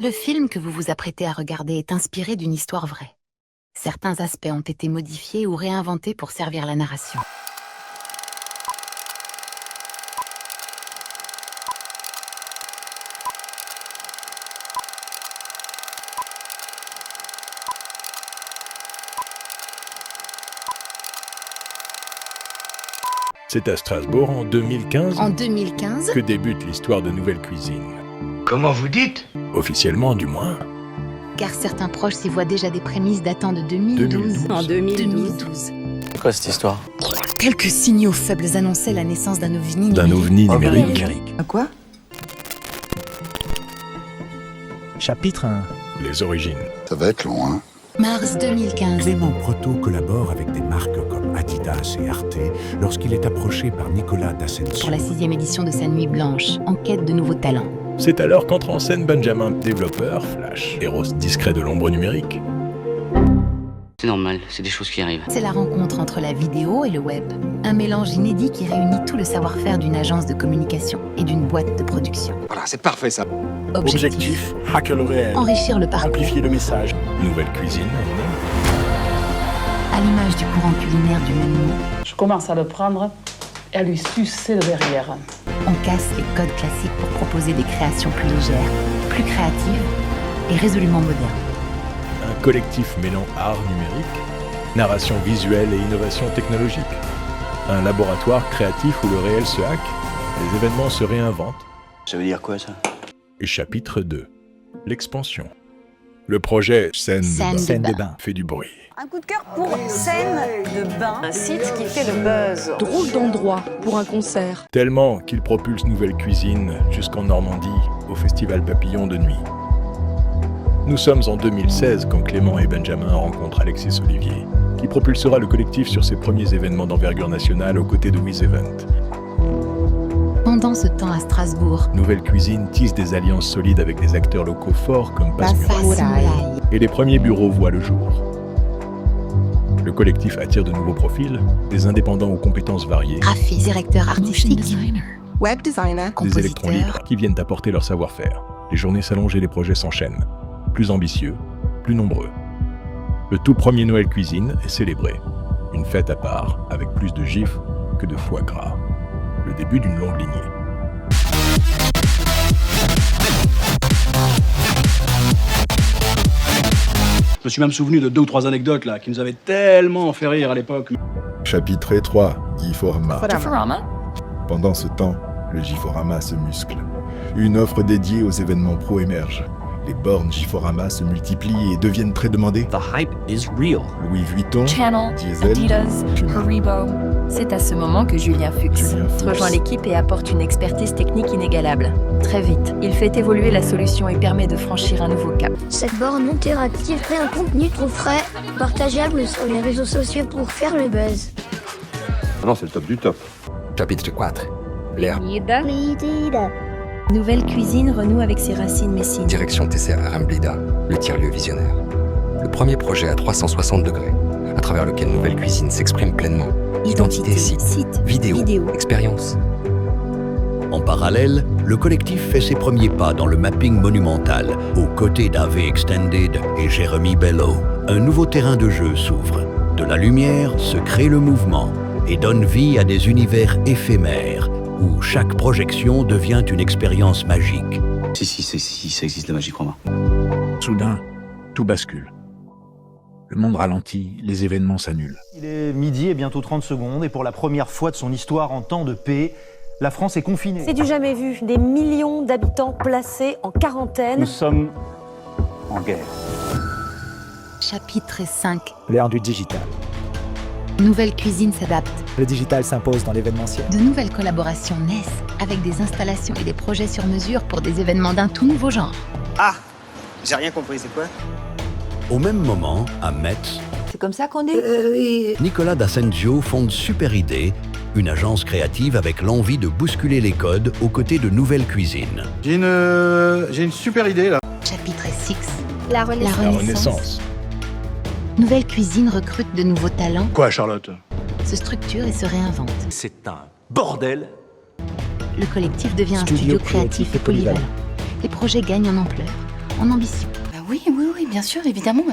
Le film que vous vous apprêtez à regarder est inspiré d'une histoire vraie. Certains aspects ont été modifiés ou réinventés pour servir la narration. C'est à Strasbourg en 2015 En 2015, que débute l'histoire de Nouvelle Cuisine. Comment vous dites? Officiellement, du moins. car certains proches s'y voient déjà des prémices datant de 2012. En 2012. C'est quoi cette histoire? Quelques signaux faibles annonçaient la naissance d'un ovni D'un ovni numérique. À quoi? Chapitre 1. Les origines. Ça va être long, hein? Mars 2015. Clément Proto collabore avec des marques comme Adidas et Arte lorsqu'il est approché par Nicolas d'Ascencio. Pour la 6e édition de sa Nuit Blanche, en quête de nouveaux talents. C'est alors qu'entre en scène Benjamin, développeur, Flash, héros discret de l'ombre numérique. C'est normal, c'est des choses qui arrivent. C'est la rencontre entre la vidéo et le web. Un mélange inédit qui réunit tout le savoir-faire d'une agence de communication et d'une boîte de production. Voilà, c'est parfait ça. Objectif, hacker le réel, Enrichir le parcours. amplifier le message. Nouvelle Cuisine. À l'image du courant culinaire du même nom, Je commence à le prendre et à lui sucer le derrière. on casse les codes classiques pour proposer des créations plus légères, plus créatives et résolument modernes. Un collectif mêlant art numérique, narration visuelle et innovation technologique. Un laboratoire créatif où le réel se hack, les événements se réinventent. Ça veut dire quoi ça? Et chapitre 2. L'expansion. Le projet Scène Scène de de bain bain. fait du bruit. Un coup de cœur pour Scène de bain, un site qui fait le buzz. Drôle d'endroit pour un concert. Tellement qu'il propulse Nouvelle Cuisine jusqu'en Normandie, au Festival Papillon de nuit. Nous sommes en 2016 quand Clément et Benjamin rencontrent Alexis Olivier, qui propulsera le collectif sur ses premiers événements d'envergure nationale aux côtés de Wiz Event. Pendant ce temps à Strasbourg, Nouvelle Cuisine tisse des alliances solides avec des acteurs locaux forts comme Passmuraille. Et les premiers bureaux voient le jour. Le collectif attire de nouveaux profils, des indépendants aux compétences variées, graphiste, directeur artistique, Web designer. des compositeur, électrons libres qui viennent apporter leur savoir-faire. Les journées s'allongent et les projets s'enchaînent. Plus ambitieux, plus nombreux. Le tout premier Noël Cuisine est célébré. Une fête à part, avec plus de gifs que de foie gras. Le début d'une longue lignée. Je me suis même souvenu de 2 ou 3 anecdotes là, qui nous avaient tellement fait rire à l'époque. Chapitre 3, Giforama. Giforama. Pendant ce temps, le Giforama se muscle. Une offre dédiée aux événements pro émerge. Les bornes Giforama se multiplient et deviennent très demandées. The hype is real. Louis Vuitton, Channel, Diesel, Adidas, Puma. Haribo. C'est à ce moment que Julien Fuchs rejoint l'équipe et apporte une expertise technique inégalable. Très vite, il fait évoluer la solution et permet de franchir un nouveau cap. Cette borne interactive crée un contenu trop frais, partageable sur les réseaux sociaux pour faire le buzz. Non, c'est le top du top. Chapitre 4. L'air. Nouvelle Cuisine renoue avec ses racines messines. Direction TCR Ramblida, le tiers-lieu visionnaire. Le premier projet à 360 degrés, à travers lequel Nouvelle Cuisine s'exprime pleinement. Identité, site, vidéo, expérience. En parallèle, le collectif fait ses premiers pas dans le mapping monumental, aux côtés d'AV Extended et Jérémy Bello. Un nouveau terrain de jeu s'ouvre. De la lumière se crée le mouvement et donne vie à des univers éphémères, où chaque projection devient une expérience magique. Si, ça existe la magie chroma. Soudain, tout bascule. Le monde ralentit, les événements s'annulent. Il est midi et bientôt 30 secondes et pour la première fois de son histoire en temps de paix, la France est confinée. C'est du jamais vu, des millions d'habitants placés en quarantaine. Nous sommes en guerre. chapitre 5. L'ère du digital. Nouvelle Cuisine s'adapte. Le digital s'impose dans l'événementiel. De nouvelles collaborations naissent avec des installations et des projets sur mesure pour des événements d'un tout nouveau genre. Ah, j'ai rien compris, c'est quoi? Au même moment, à Metz, C'est comme ça qu'on dit? Nicolas d'Ascencio fonde Super Idée, une agence créative avec l'envie de bousculer les codes aux côtés de Nouvelle Cuisine. J'ai une super idée là. Chapitre 6. La La Renaissance. La Renaissance. Renaissance. Nouvelle Cuisine recrute de nouveaux talents, Quoi, Charlotte? se structure et se réinvente. C'est un bordel. Le collectif devient un studio créatif et polyvalent. Les projets gagnent en ampleur. en ambition. Bah oui, bien sûr, évidemment.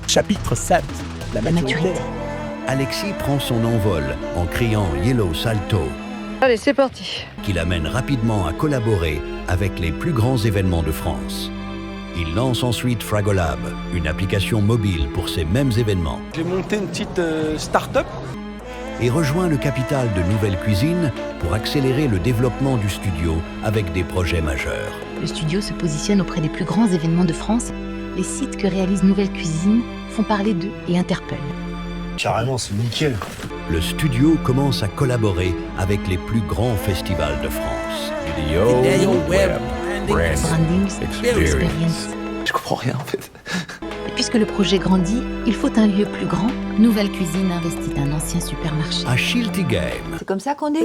Chapitre 7. La maturité. Alexis prend son envol en criant Yellow Salto, Allez, c'est parti. qui l'amène rapidement à collaborer avec les plus grands événements de France. Il lance ensuite Fragolab, une application mobile pour ces mêmes événements, J'ai monté une petite start-up. et rejoint le capital de Nouvelle Cuisine pour accélérer le développement du studio avec des projets majeurs. Le studio se positionne auprès des plus grands événements de France. Les sites que réalise Nouvelle Cuisine font parler d'eux et interpellent. Carrément, c'est nickel. Le studio commence à collaborer avec les plus grands festivals de France. Video Web Brand Branding, Experience. experience. Je comprends rien en fait. Et puisque le projet grandit, il faut un lieu plus grand. Nouvelle Cuisine investit un ancien supermarché. À Shilty Game, C'est comme ça qu'on dit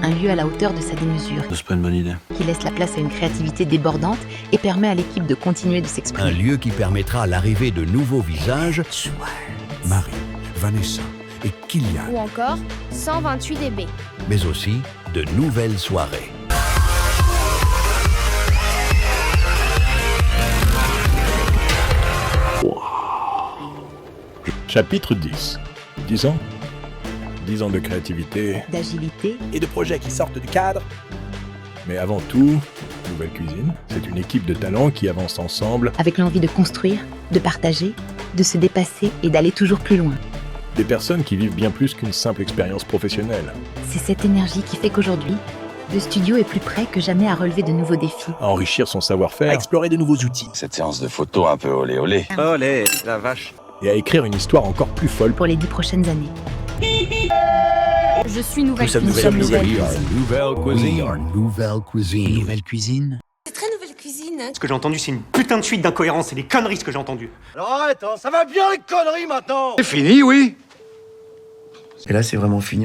Un lieu à la hauteur de sa démesure, C'est pas une bonne idée. qui laisse la place à une créativité débordante et permet à l'équipe de continuer de un s'exprimer. lieu qui permettra l'arrivée de nouveaux visages, Marie, Vanessa et Kylian. Ou encore 128 dB. mais aussi de nouvelles soirées. Chapitre 10. 10 ans 10 ans de créativité D'agilité, Et de projets qui sortent du cadre. Mais avant tout, Nouvelle Cuisine, c'est une équipe de talents qui avance ensemble, avec l'envie de construire, de partager, de se dépasser et d'aller toujours plus loin. des personnes qui vivent bien plus qu'une simple expérience professionnelle, C'est cette énergie qui fait qu'aujourd'hui, le studio est plus prêt que jamais à relever de nouveaux défis. à enrichir son À savoir-faire explorer de nouveaux outils. Cette séance de photos un peu olé olé. Olé, la vache. et à écrire une histoire encore plus folle. Pour les 10 prochaines années. Je suis Nouvelle Nous sommes Cuisine. Nouvelle Nouvelle Cuisine. Nouvelle Cuisine. C'est très Nouvelle Cuisine. Ce que j'ai entendu, c'est une putain de suite d'incohérences. C'est des conneries ce que j'ai entendu. Alors arrête, hein, ça va bien les conneries maintenant. C'est fini, oui. Et là, c'est vraiment fini.